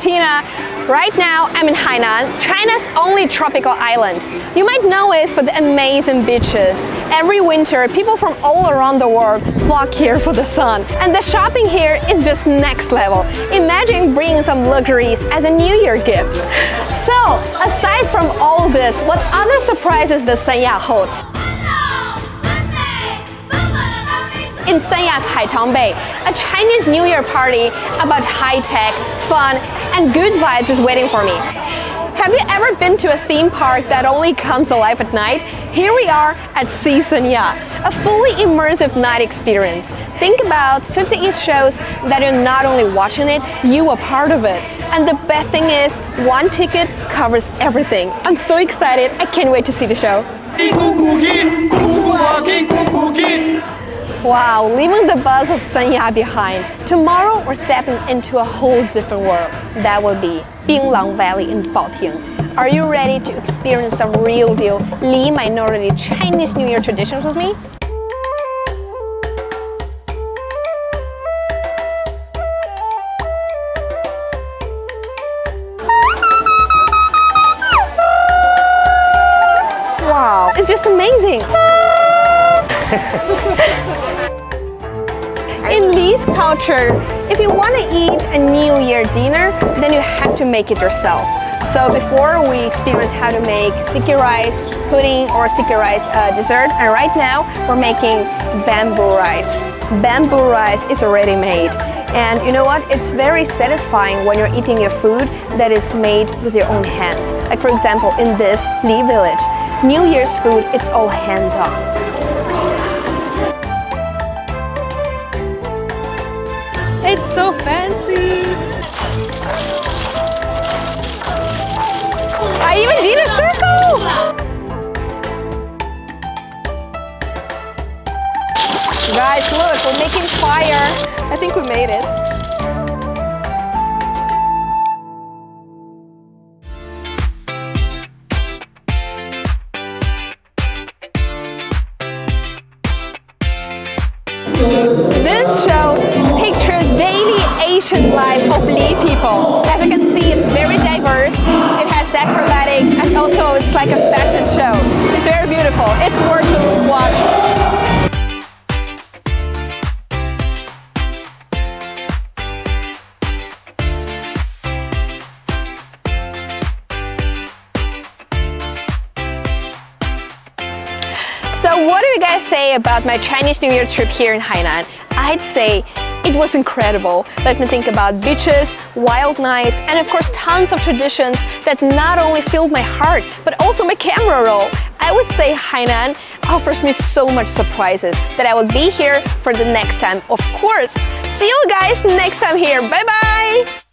Tina. Right now, I'm in Hainan, China's only tropical island. You might know it for the amazing beaches. Every winter, people from all around the world flock here for the sun. And the shopping here is just next level. Imagine bringing some luxuries as a New Year gift. So, aside from all this, what other surprises does Sanya hold? In Sanya's Haitang Bay, a Chinese New Year party about high-tech, fun, and good vibes is waiting for me. Have you ever been to a theme park that only comes alive at night? Here we are at Sanya, a fully immersive night experience. Think about 50 East shows that you're not only watching it, you are part of it. And the best thing is, one ticket covers everything. I'm so excited, I can't wait to see the show. Wow, leaving the buzz of Sanya behind. Tomorrow we're stepping into a whole different world. That will be Binglang Valley in Baoting. Are you ready to experience some real deal Li minority Chinese New Year traditions with me? Wow, it's just amazing. In Li's culture, if you want to eat a New Year dinner, then you have to make it yourself. So before we experience how to make sticky rice pudding or sticky rice dessert, and right now we're making bamboo rice. Bamboo rice is already made. And you know what? It's very satisfying when you're eating your food that is made with your own hands. Like for example, in this Li village, New Year's food, it's all hands-on. It's so fancy! I even did a circle! Guys, look, we're making fire. I think we made it. This show pictures daily Asian life of Li people. As you can see, it's very diverse. It has acrobatics and also it's like a fashion show. It's very beautiful. It's worth to watch. So what do you guys say about my Chinese New Year trip here in Hainan? I'd say it was incredible. Let me think about beaches, wild nights, and of course tons of traditions that not only filled my heart, but also my camera roll. I would say Hainan offers me so much surprises that I will be here for the next time, of course. See you guys next time here. Bye bye!